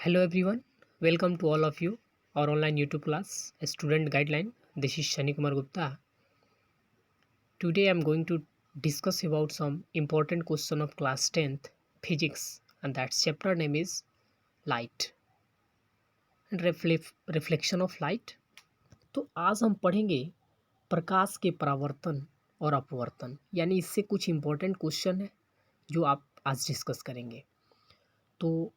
Hello everyone, welcome to all of you. Our online YouTube class, Student Guideline. This is Shani Kumar Gupta. Today I am going to discuss about some important question of class 10th physics, and that chapter name is light and reflection of light. तो आज हम पढ़ेंगे प्रकाश के परावर्तन और अपवर्तन, यानी इससे कुछ इम्पोर्टेंट क्वेश्चन है जो आप आज डिस्कस करेंगे। तो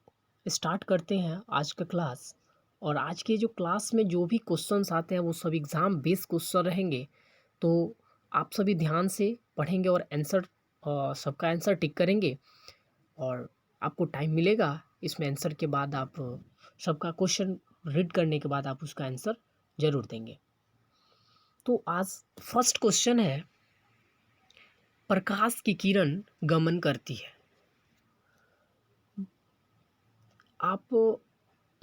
स्टार्ट करते हैं आज का क्लास। और आज के जो क्लास में जो भी क्वेश्चंस आते हैं वो सब एग्ज़ाम बेस्ड क्वेश्चन रहेंगे, तो आप सभी ध्यान से पढ़ेंगे और आंसर सबका आंसर टिक करेंगे। और आपको टाइम मिलेगा इसमें आंसर के बाद, आप सबका क्वेश्चन रीड करने के बाद आप उसका आंसर ज़रूर देंगे। तो आज फर्स्ट क्वेश्चन है, प्रकाश की किरण गमन करती है। आप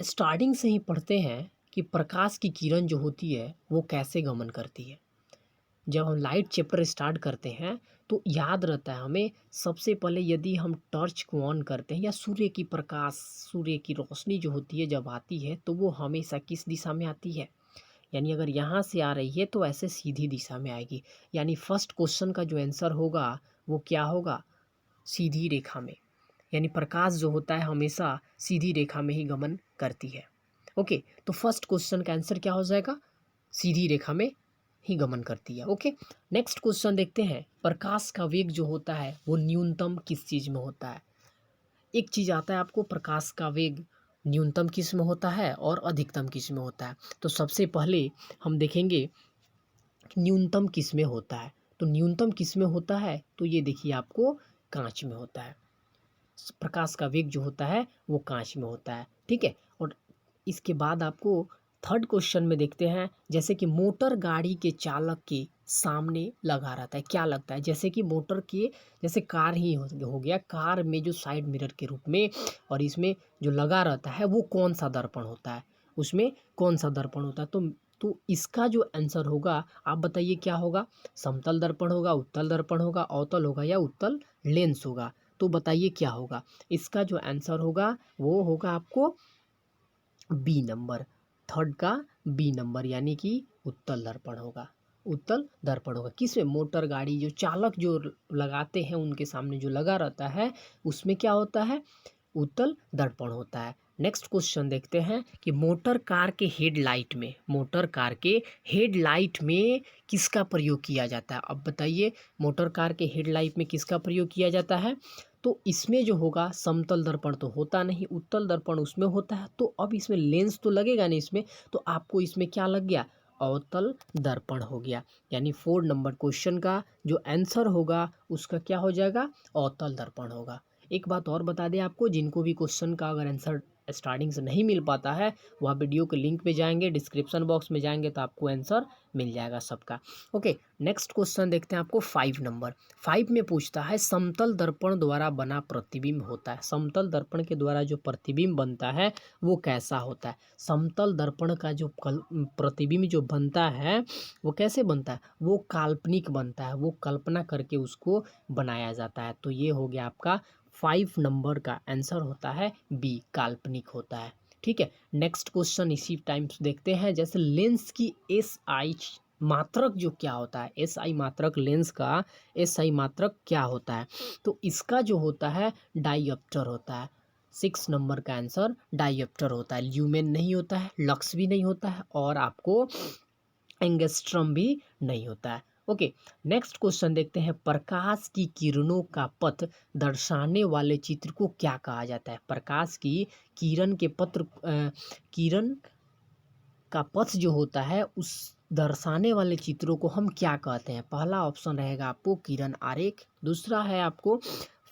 स्टार्टिंग से ही पढ़ते हैं कि प्रकाश की किरण जो होती है वो कैसे गमन करती है। जब हम लाइट चैप्टर स्टार्ट करते हैं तो याद रहता है हमें, सबसे पहले यदि हम टॉर्च को ऑन करते हैं या सूर्य की प्रकाश, सूर्य की रोशनी जो होती है जब आती है तो वो हमेशा किस दिशा में आती है, यानी अगर यहाँ से आ रही है तो ऐसे सीधी दिशा में आएगी। यानी फर्स्ट क्वेश्चन का जो आंसर होगा वो क्या होगा, सीधी रेखा में। यानी प्रकाश जो होता है हमेशा सीधी रेखा में ही गमन करती है। ओके, तो फर्स्ट क्वेश्चन का आंसर क्या हो जाएगा, सीधी रेखा में ही गमन करती है। ओके, नेक्स्ट क्वेश्चन देखते हैं, प्रकाश का वेग जो होता है वो न्यूनतम किस चीज़ में होता है। एक चीज़ आता है आपको, प्रकाश का वेग न्यूनतम किस में होता है और अधिकतम किस में होता है। तो सबसे पहले हम देखेंगे कि न्यूनतम किस में होता है। तो न्यूनतम किस में होता है, तो ये देखिए आपको कांच में होता है। प्रकाश का वेग जो होता है वो कांच में होता है, ठीक है। और इसके बाद आपको थर्ड क्वेश्चन में देखते हैं, जैसे कि मोटर गाड़ी के चालक के सामने लगा रहता है, क्या लगता है, जैसे कि मोटर के, जैसे कार ही हो गया, कार में जो साइड मिरर के रूप में और इसमें जो लगा रहता है वो कौन सा दर्पण होता है, उसमें कौन सा दर्पण होता है। तो इसका जो आंसर होगा आप बताइए क्या होगा, समतल दर्पण होगा, उत्तल दर्पण होगा, अवतल होगा या उत्तल लेंस होगा। तो बताइए क्या होगा, इसका जो आंसर होगा वो होगा आपको बी नंबर, थर्ड का बी नंबर, यानी कि उत्तल दर्पण होगा। उत्तल दर्पण होगा किसमें, मोटर गाड़ी जो चालक जो लगाते हैं उनके सामने जो लगा रहता है उसमें क्या होता है, उत्तल दर्पण होता है। नेक्स्ट क्वेश्चन देखते हैं कि मोटर कार के हेडलाइट में, मोटर कार के हेडलाइट में किसका प्रयोग किया जाता है। अब बताइए, मोटर कार के हेडलाइट में किसका प्रयोग किया जाता है। तो इसमें जो होगा समतल दर्पण तो होता नहीं, उत्तल दर्पण उसमें होता है। तो अब इसमें लेंस तो लगेगा नहीं इसमें, तो आपको इसमें क्या लग गया, अवतल दर्पण हो गया। यानी 4 नंबर क्वेश्चन का जो आंसर होगा उसका क्या हो जाएगा, अवतल दर्पण होगा। एक बात और बता दें आपको, जिनको भी क्वेश्चन का अगर आंसर स्टार्टिंग से नहीं मिल पाता है वह वीडियो के लिंक पे जाएंगे, डिस्क्रिप्शन बॉक्स में जाएंगे तो आपको आंसर मिल जाएगा सबका। ओके, नेक्स्ट क्वेश्चन देखते हैं आपको 5 नंबर। 5 में पूछता है, समतल दर्पण द्वारा बना प्रतिबिंब होता है, समतल दर्पण के द्वारा जो प्रतिबिंब बनता है वो कैसा होता है। समतल दर्पण का जो प्रतिबिंब जो बनता है वो कैसे बनता है, वो काल्पनिक बनता है, वो कल्पना करके उसको बनाया जाता है। तो ये हो गया आपका 5 नंबर का आंसर होता है बी, काल्पनिक होता है, ठीक है। नेक्स्ट क्वेश्चन इसी टाइम देखते हैं, जैसे लेंस की एस आई मात्रक जो क्या होता है, एस आई मात्रक, लेंस का एस आई मात्रक क्या होता है। तो इसका जो होता है डाइऑप्टर होता है। 6 नंबर का आंसर डाइऑप्टर होता है, ल्यूमेन नहीं होता है, लक्स भी नहीं होता है और आपको एंगस्ट्रम भी नहीं होता है। ओके, नेक्स्ट क्वेश्चन देखते हैं, प्रकाश की किरणों का पथ दर्शाने वाले चित्र को क्या कहा जाता है। प्रकाश की किरण के किरण का पथ जो होता है उस दर्शाने वाले चित्रों को हम क्या कहते हैं। पहला ऑप्शन रहेगा आपको किरण आरेख, दूसरा है आपको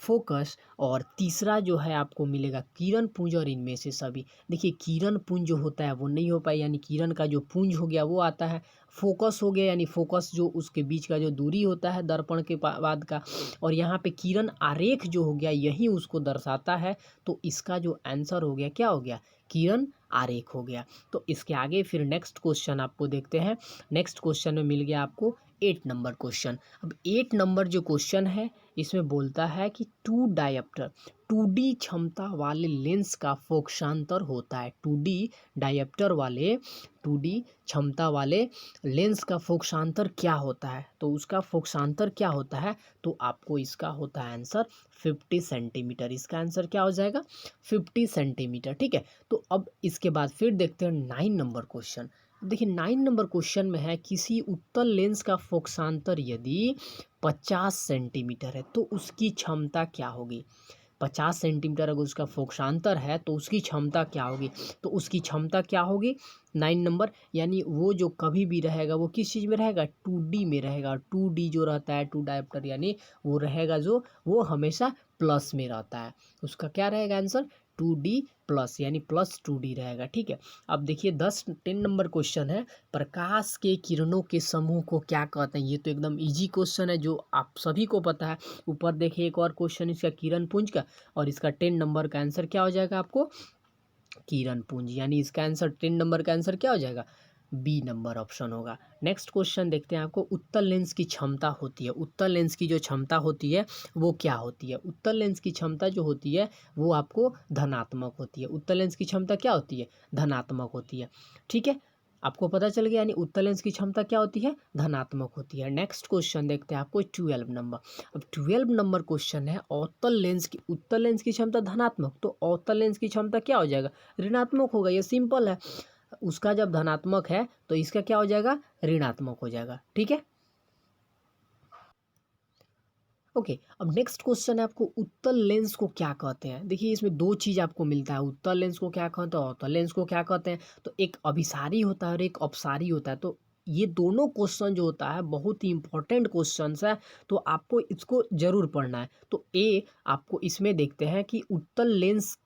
फोकस और तीसरा जो है आपको मिलेगा किरण पुंज, और इनमें से सभी। देखिए, किरण पुंज जो होता है वो नहीं हो पाए, यानी किरण का जो पुंज हो गया वो आता है। फोकस हो गया, यानी फोकस जो उसके बीच का जो दूरी होता है दर्पण के बाद का, और यहाँ पे किरण आरेख जो हो गया यही उसको दर्शाता है। तो इसका जो आंसर हो गया क्या हो गया, किरण आरेख हो गया। तो इसके आगे फिर नेक्स्ट क्वेश्चन आपको देखते हैं। नेक्स्ट क्वेश्चन में मिल गया आपको 8 नंबर क्वेश्चन। अब 8 नंबर जो क्वेश्चन है इसमें बोलता है कि टू डायप्टर 2D क्षमता वाले लेंस का फोकसांतर होता है। 2D डायप्टर वाले 2D क्षमता वाले लेंस का फोकसांतर क्या होता है, तो उसका फोकसांतर क्या होता है, तो आपको इसका होता है आंसर 50 सेंटीमीटर। इसका आंसर क्या हो जाएगा 50 सेंटीमीटर। ठीक है, तो अब इसके बाद फिर देखते हैं 9 नंबर क्वेश्चन। देखिए 9 नंबर क्वेश्चन में है किसी उत्तल लेंस का फोकसांतर यदि 50 सेंटीमीटर है तो उसकी क्षमता क्या होगी। 50 सेंटीमीटर अगर उसका फोकसांतर है तो उसकी क्षमता क्या होगी, तो उसकी क्षमता क्या होगी 9 नंबर, यानी वो जो कभी भी रहेगा वो किस चीज़ में रहेगा 2D में रहेगा। 2D जो रहता है 2 डायप्टर यानी वो रहेगा जो वो हमेशा प्लस में रहता है। उसका क्या रहेगा आंसर 2D प्लस यानी +2D रहेगा। ठीक है, अब देखिए 10 नंबर क्वेश्चन है प्रकाश के किरणों के समूह को क्या कहते हैं। ये तो एकदम इजी क्वेश्चन है जो आप सभी को पता है। ऊपर देखिए एक और क्वेश्चन इसका किरण पुंज का, और इसका 10 नंबर का आंसर क्या हो जाएगा आपको किरण पुंज, यानी इसका आंसर 10 नंबर का आंसर क्या हो जाएगा बी नंबर ऑप्शन होगा। नेक्स्ट क्वेश्चन देखते हैं आपको उत्तल लेंस की क्षमता होती है। उत्तल लेंस की जो क्षमता होती है वो क्या होती है। उत्तल लेंस की क्षमता जो होती है वो आपको धनात्मक होती है। उत्तल लेंस की क्षमता क्या होती है धनात्मक होती है। ठीक है, आपको पता चल गया, यानी उत्तल लेंस की क्षमता क्या होती है धनात्मक होती है। नेक्स्ट क्वेश्चन देखते हैं आपको 12 नंबर। अब 12 नंबर क्वेश्चन है अवतल लेंस की उत्तल लेंस की क्षमता धनात्मक, तो अवतल लेंस की क्षमता क्या हो जाएगा ऋणात्मक होगा। ये सिंपल है, उसका जब धनात्मक है तो इसका क्या हो जाएगा ऋणात्मक हो जाएगा। ठीक है, ओके। अब नेक्स्ट क्वेश्चन है आपको उत्तल लेंस को क्या कहते हैं। देखिए इसमें दो चीज़ आपको मिलता है, उत्तल लेंस को क्या कहते हैं अवतल लेंस को क्या कहते हैं। तो एक अभिसारी होता है और एक अपसारी होता है। तो ये दोनों क्वेश्चन जो होता है बहुत ही इंपॉर्टेंट क्वेश्चंस है, तो आपको इसको जरूर पढ़ना है। तो ए आपको इसमें देखते हैं कि उत्तल लेंस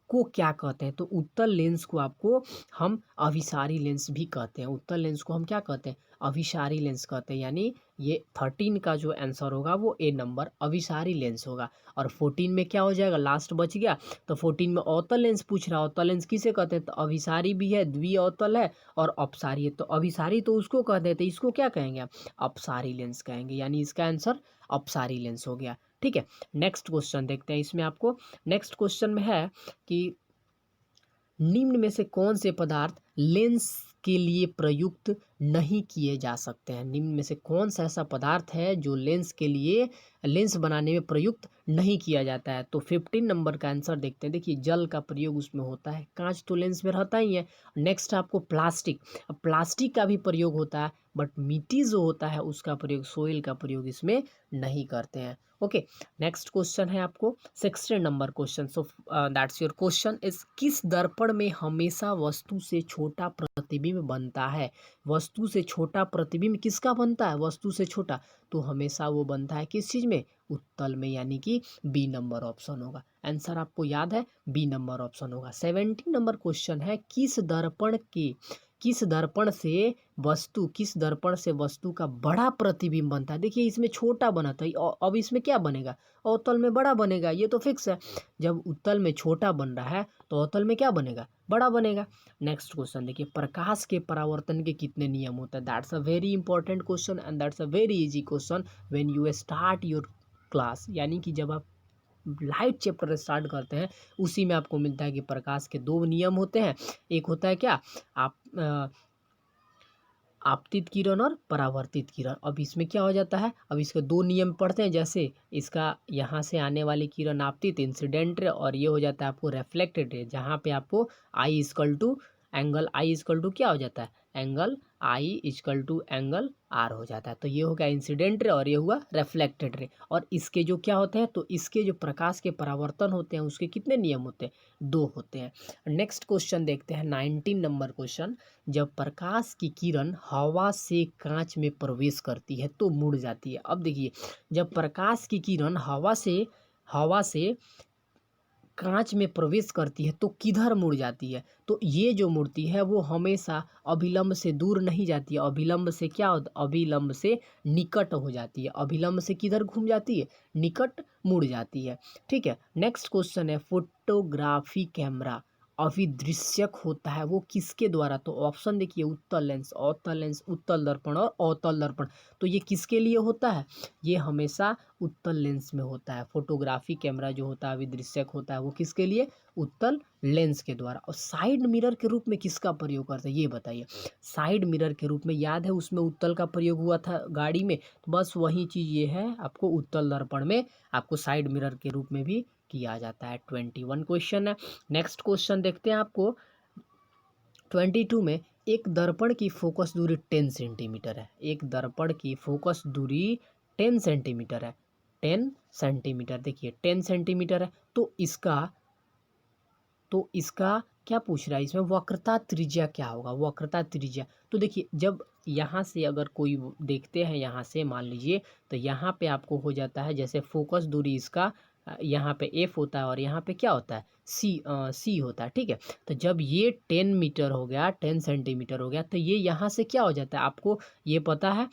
को क्या कहते हैं, तो उत्तल लेंस को आपको हम अभिसारी लेंस भी कहते हैं। उत्तल लेंस को हम क्या कहते हैं अभिसारी लेंस कहते हैं, यानी ये 13 का जो आंसर होगा वो ए नंबर अभिसारी लेंस होगा। और 14 में क्या हो जाएगा लास्ट बच गया, तो 14 में अवतल लेंस पूछ रहा है। अवतल लेंस किसे कहते हैं, तो अभिसारी भी है द्वि अवतल है और अपसारी है। तो अभिसारी तो उसको कहते हैं, तो इसको क्या कहेंगे आप अपसारी लेंस कहेंगे, यानी इसका आंसर अपसारी लेंस हो गया। ठीक है, नेक्स्ट क्वेश्चन देखते हैं इसमें आपको। नेक्स्ट क्वेश्चन में है कि निम्न में से कौन से पदार्थ लेंस के लिए प्रयुक्त नहीं किए जा सकते हैं। निम्न में से कौन सा ऐसा पदार्थ है जो लेंस के लिए लेंस बनाने में प्रयुक्त नहीं किया जाता है। तो 15 नंबर का आंसर देखते हैं। देखिए जल का प्रयोग उसमें होता है, कांच तो लेंस में रहता ही है। नेक्स्ट आपको प्लास्टिक, अब प्लास्टिक का भी प्रयोग होता है, बट मिट्टी जो होता है उसका प्रयोग सोइल का प्रयोग इसमें नहीं करते हैं। ओके, नेक्स्ट क्वेश्चन है आपको 16 number question. So that's your question is किस दर्पण में हमेशा वस्तु से छोटा प्रतिबिंब बनता है। वस्तु से छोटा प्रतिबिंब किसका बनता है वस्तु से छोटा, तो हमेशा वो बनता है किस चीज में उत्तल में, यानी कि बी नंबर ऑप्शन होगा। आंसर आपको याद है बी नंबर ऑप्शन होगा। 17 नंबर क्वेश्चन है किस दर्पण से वस्तु का बड़ा प्रतिबिंब बनता है। देखिए इसमें छोटा बना था, अब इसमें क्या बनेगा अवतल में बड़ा बनेगा, ये तो फिक्स है। जब उत्तल में छोटा बन रहा है तो अवतल में क्या बनेगा बड़ा बनेगा। नेक्स्ट क्वेश्चन देखिए प्रकाश के परावर्तन के कितने नियम होते हैं। That's a very important question and that's a very easy question when you start your class, यानी कि जब आप लाइट चैप्टर स्टार्ट करते हैं उसी में आपको मिलता है कि प्रकाश के दो नियम होते हैं। एक होता है क्या आपतित किरण और परावर्तित किरण। अब इसमें क्या हो जाता है, अब इसके दो नियम पढ़ते हैं। जैसे इसका यहाँ से आने वाली किरण आपतित इंसिडेंट रे, और ये हो जाता है आपको रिफ्लेक्टेड रे, जहाँ पे आपको i is equal to angle i is equal to क्या हो जाता है angle i is equal to angle r हो जाता है। तो ये हो गया इंसिडेंट रे और ये हुआ रिफ्लेक्टेड रे। और इसके जो क्या होते हैं, तो इसके जो प्रकाश के परावर्तन होते हैं उसके कितने नियम होते हैं दो होते हैं। नेक्स्ट क्वेश्चन देखते हैं 19 नंबर क्वेश्चन। जब प्रकाश की किरण हवा से कांच में प्रवेश करती है तो मुड़ जाती है। अब देखिए जब प्रकाश की किरण हवा से कांच में प्रवेश करती है तो किधर मुड़ जाती है, तो ये जो मुड़ती है वो हमेशा अभिलंब से दूर नहीं जाती है। अभिलंब से क्या होता है अभिलंब से निकट हो जाती है। अभिलंब से किधर घूम जाती है निकट मुड़ जाती है। ठीक है, नेक्स्ट क्वेश्चन है फोटोग्राफी कैमरा अविदृश्यक होता है वो किसके द्वारा? तो ऑप्शन देखिए, उत्तल लेंस, अवतल लेंस, उत्तल दर्पण और अवतल दर्पण। तो ये किसके लिए होता है? ये हमेशा उत्तल लेंस में होता है। फोटोग्राफी कैमरा जो होता है अविदृश्यक होता है वो किसके लिए? उत्तल लेंस के द्वारा। और साइड मिरर के रूप में किसका प्रयोग करते हैं ये बताइए। साइड मिरर के रूप में याद है उसमें उत्तल का प्रयोग हुआ था गाड़ी में, तो बस वही चीज़ ये है, आपको उत्तल दर्पण में आपको साइड मिरर के रूप में भी किया जाता है। 21 क्वेश्चन है। नेक्स्ट क्वेश्चन देखते हैं आपको 22 में। एक दर्पण की फोकस दूरी 10 सेंटीमीटर है। एक दर्पण की फोकस दूरी 10 सेंटीमीटर है। 10 सेंटीमीटर, देखिए 10 सेंटीमीटर है। तो इसका क्या पूछ रहा है इसमें? वक्रता त्रिज्या क्या होगा? वक्रता त्रिज्या, तो देखिए जब यहाँ से अगर कोई देखते हैं, यहाँ से मान लीजिए, तो यहाँ पे आपको हो जाता है जैसे फोकस दूरी इसका यहाँ पे एफ होता है और यहाँ पे क्या होता है? सी होता है, ठीक है। तो जब ये 10 मीटर हो गया, 10 सेंटीमीटर हो गया, तो ये यहाँ से क्या हो जाता है आपको ये पता है?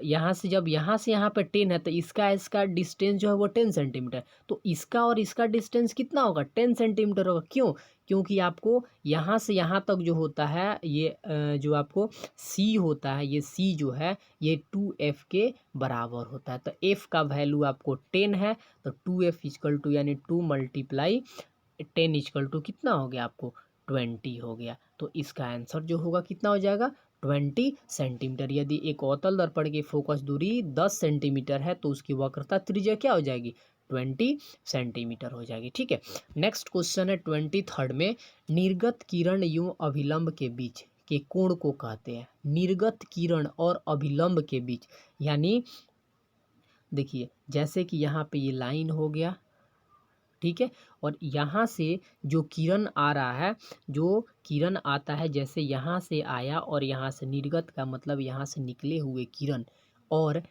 यहाँ से जब यहाँ से यहाँ पे 10 है तो इसका डिस्टेंस जो है वो 10 सेंटीमीटर। तो इसका और इसका डिस्टेंस कितना होगा? 10 सेंटीमीटर होगा। क्यों? क्योंकि आपको यहाँ से यहाँ तक जो होता है ये जो आपको सी होता है, ये सी जो है ये 2f के बराबर होता है। तो f का वैल्यू आपको 10 है, तो 2f इक्वल टू यानी 2 मल्टीप्लाई 10 इक्वल टू कितना हो गया आपको? 20 हो गया। तो इसका आंसर जो होगा कितना हो जाएगा? 20 सेंटीमीटर। यदि एक अवतल दर्पण की फोकस दूरी 10 सेंटीमीटर है तो उसकी वक्रता त्रिज्या क्या हो जाएगी? 20 सेंटीमीटर हो जाएगी, ठीक है। नेक्स्ट क्वेश्चन है 23 में। निर्गत किरण एवं अभिलंब के बीच के कोण को कहते हैं। निर्गत किरण और अभिलंब के बीच, यानी देखिए जैसे कि यहाँ पे ये लाइन हो गया, ठीक है, और यहाँ से जो किरण आ रहा है, जो किरण आता है, जैसे यहाँ से आया और यहाँ से निर्गत का मतलब यहाँ से निकले हुए किरण और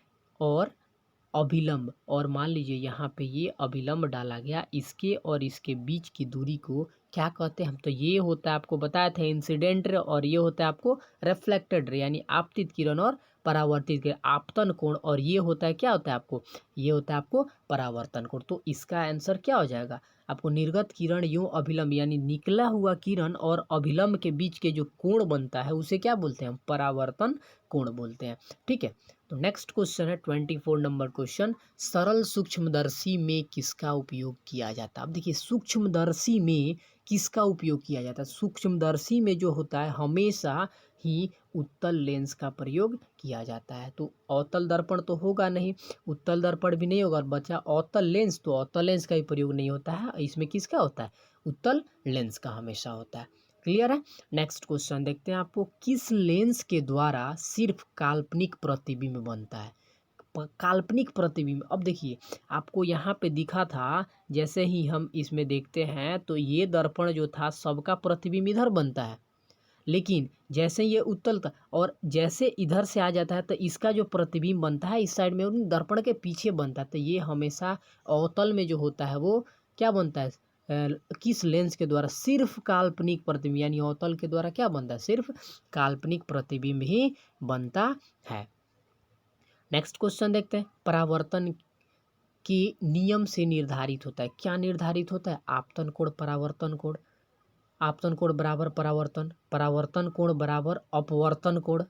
अभिलंब, और मान लीजिए यहाँ पे ये अभिलंब डाला गया, इसके और इसके बीच की दूरी को क्या कहते हैं हम? तो ये होता है, आपको बताया था, इंसिडेंट रे, और ये होता है आपको रिफ्लेक्टेड रे, यानी आपतित किरण और परावर्तित किरण, आपतन कोण, और ये होता है क्या होता है आपको? ये होता है आपको परावर्तन कोण। तो इसका आंसर क्या हो जाएगा आपको? निर्गत किरण यूं अभिलंब, यानी निकला हुआ किरण और अभिलंब के बीच के जो कोण बनता है उसे क्या बोलते हैं हम? परावर्तन कोण बोलते हैं, ठीक है। तो नेक्स्ट क्वेश्चन है 24 नंबर क्वेश्चन। सरल सूक्ष्मदर्शी में किसका उपयोग किया जाता है? अब देखिए सूक्ष्मदर्शी में किसका उपयोग किया जाता है? सूक्ष्मदर्शी में जो होता है हमेशा ही उत्तल लेंस का प्रयोग किया जाता है। तो अवतल दर्पण तो होगा नहीं, उत्तल दर्पण भी नहीं होगा, और बचा अवतल लेंस, तो अवतल लेंस का ही प्रयोग नहीं होता है। इसमें किसका होता है? उत्तल लेंस का हमेशा होता है। क्लियर है? नेक्स्ट क्वेश्चन देखते हैं आपको। किस लेंस के द्वारा सिर्फ काल्पनिक प्रतिबिंब बनता है? काल्पनिक प्रतिबिंब, अब देखिए आपको यहाँ पे दिखा था, जैसे ही हम इसमें देखते हैं तो ये दर्पण जो था सबका प्रतिबिंब इधर बनता है, लेकिन जैसे ये उत्तल था और जैसे इधर से आ जाता है तो इसका जो प्रतिबिंब बनता है इस साइड में उन दर्पण के पीछे बनता है। तो ये हमेशा अवतल में जो होता है वो क्या बनता है? किस लेंस के द्वारा? सिर्फ काल्पनिक प्रतिबिंब, यानी अवतल के द्वारा क्या बनता है? सिर्फ काल्पनिक प्रतिबिंब ही बनता है। नेक्स्ट क्वेश्चन देखते हैं। परावर्तन के नियम से निर्धारित होता है, क्या निर्धारित होता है? आपतन कोण, परावर्तन कोण। आपतन कोण बराबर परावर्तन, परावर्तन कोण बराबर अपवर्तन कोण।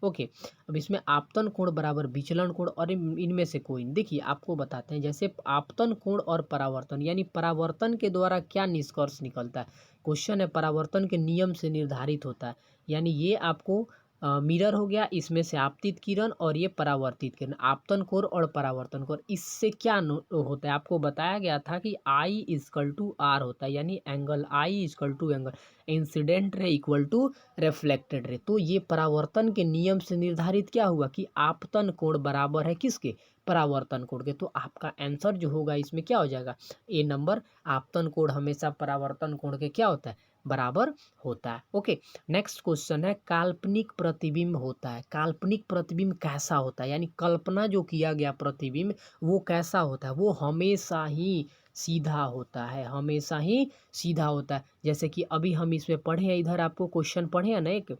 ओके, अब इसमें आपतन कोण बराबर विचलन कोण, और इनमें से कोई, देखिए आपको बताते हैं, जैसे आपतन कोण और परावर्तन, यानी परावर्तन के द्वारा क्या निष्कर्ष निकलता है? क्वेश्चन है परावर्तन के नियम से निर्धारित होता है, यानी ये आपको मिरर हो गया, इसमें से आपतित किरण और ये परावर्तित किरण, आपतन कोण और परावर्तन कोण, इससे क्या होता है? आपको बताया गया था कि आई इक्वल टू आर होता है, यानी angle I equal to angle incident ray equal to reflected ray. तो ये परावर्तन के नियम से निर्धारित क्या हुआ कि आपतन कोण बराबर है किसके? परावर्तन कोण के। तो आपका आंसर जो होगा इसमें क्या हो जाएगा? ए नंबर। आपतन कोण हमेशा परावर्तन कोण के क्या होता है? बराबर होता है। ओके, नेक्स्ट क्वेश्चन है। काल्पनिक प्रतिबिंब होता है, काल्पनिक प्रतिबिंब कैसा होता है? यानी कल्पना जो किया गया प्रतिबिंब वो कैसा होता है? वो हमेशा ही सीधा होता है, हमेशा ही सीधा होता है। जैसे कि अभी हम इसमें पढ़े हैं, इधर आपको क्वेश्चन पढ़े हैं ना एक,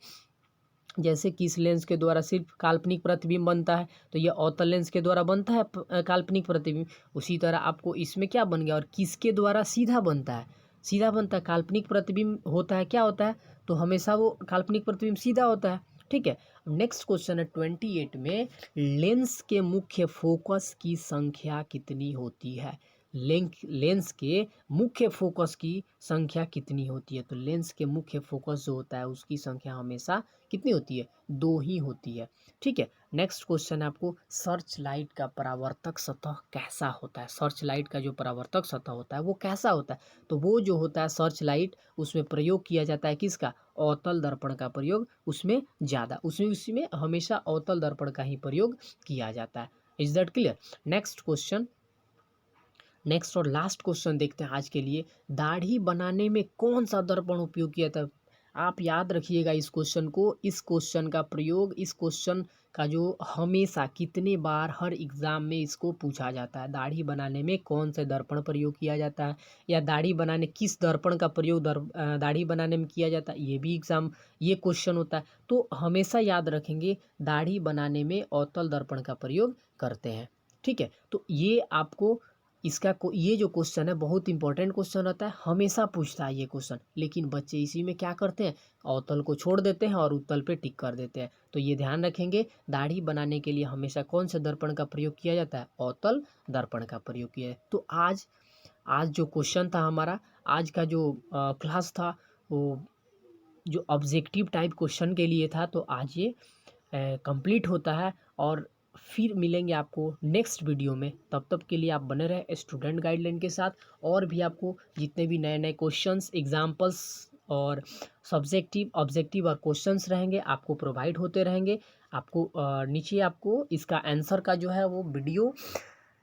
जैसे किस लेंस के द्वारा सिर्फ काल्पनिक प्रतिबिंब बनता है? तो ये अवतल लेंस के द्वारा बनता है काल्पनिक प्रतिबिंब। उसी तरह आपको इसमें क्या बन गया, और किसके द्वारा सीधा बनता है? सीधा बनता है। काल्पनिक प्रतिबिंब होता है, क्या होता है, तो हमेशा वो काल्पनिक प्रतिबिंब सीधा होता है। ठीक है। नेक्स्ट क्वेश्चन है 28 में, लेंस के मुख्य फोकस की संख्या कितनी होती है। लेंस के मुख्य फोकस की संख्या कितनी होती है। तो लेंस के मुख्य फोकस जो होता है उसकी संख्या हमेशा कितनी होती है, 2 ही होती है। ठीक है। नेक्स्ट क्वेश्चन है आपको, सर्च लाइट का परावर्तक सतह कैसा होता है। सर्च लाइट का जो परावर्तक सतह होता है वो कैसा होता है। तो वो जो होता है सर्च लाइट, उसमें प्रयोग किया जाता है किसका, अवतल दर्पण का प्रयोग उसमें ज़्यादा, उसमें हमेशा अवतल दर्पण का ही प्रयोग किया जाता है। Is that clear. Next question, next और लास्ट क्वेश्चन देखते हैं आज के लिए, दाढ़ी बनाने में कौन सा दर्पण उपयोग किया था। आप याद रखिएगा इस क्वेश्चन को, इस क्वेश्चन का प्रयोग, इस क्वेश्चन का जो हमेशा कितने बार हर एग्जाम में इसको पूछा जाता है, दाढ़ी बनाने में कौन से दर्पण प्रयोग किया जाता है, या दाढ़ी बनाने किस दर्पण का प्रयोग दाढ़ी बनाने में किया जाता है, ये भी एग्जाम ये क्वेश्चन होता है। तो हमेशा याद रखेंगे दाढ़ी बनाने में अवतल दर्पण का प्रयोग करते हैं। ठीक है। तो ये आपको ये जो क्वेश्चन है बहुत इंपॉर्टेंट क्वेश्चन रहता है, हमेशा पूछता है ये क्वेश्चन, लेकिन बच्चे इसी में क्या करते हैं, अवतल को छोड़ देते हैं और उत्तल पे टिक कर देते हैं। तो ये ध्यान रखेंगे, दाढ़ी बनाने के लिए हमेशा कौन से दर्पण का प्रयोग किया जाता है, अवतल दर्पण का प्रयोग किया है। तो आज आज जो क्वेश्चन था हमारा, आज का जो क्लास था वो जो ऑब्जेक्टिव टाइप क्वेश्चन के लिए था, तो आज ये कंप्लीट होता है। और फिर मिलेंगे आपको नेक्स्ट वीडियो में, तब तक के लिए आप बने रहे स्टूडेंट गाइडलाइन के साथ। और भी आपको जितने भी नए नए क्वेश्चंस, एग्जाम्पल्स और सब्जेक्टिव, ऑब्जेक्टिव और क्वेश्चंस रहेंगे आपको प्रोवाइड होते रहेंगे। आपको नीचे आपको इसका आंसर का जो है वो वीडियो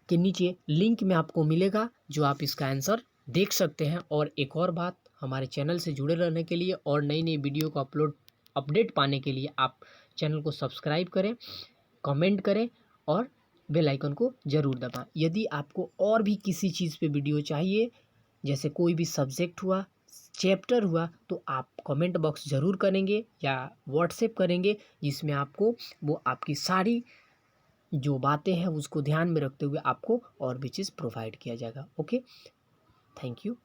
के नीचे लिंक में आपको मिलेगा, जो आप इसका आंसर देख सकते हैं। और एक और बात, हमारे चैनल से जुड़े रहने के लिए और नई नई वीडियो को अपडेट पाने के लिए आप चैनल को सब्सक्राइब करें, कमेंट करें और बेल आइकन को ज़रूर दबाएं। यदि आपको और भी किसी चीज़ पे वीडियो चाहिए, जैसे कोई भी सब्जेक्ट हुआ, चैप्टर हुआ, तो आप कमेंट बॉक्स ज़रूर करेंगे या व्हाट्सएप करेंगे, जिसमें आपको वो आपकी सारी जो बातें हैं उसको ध्यान में रखते हुए आपको और भी चीज़ प्रोवाइड किया जाएगा। Okay, thank you.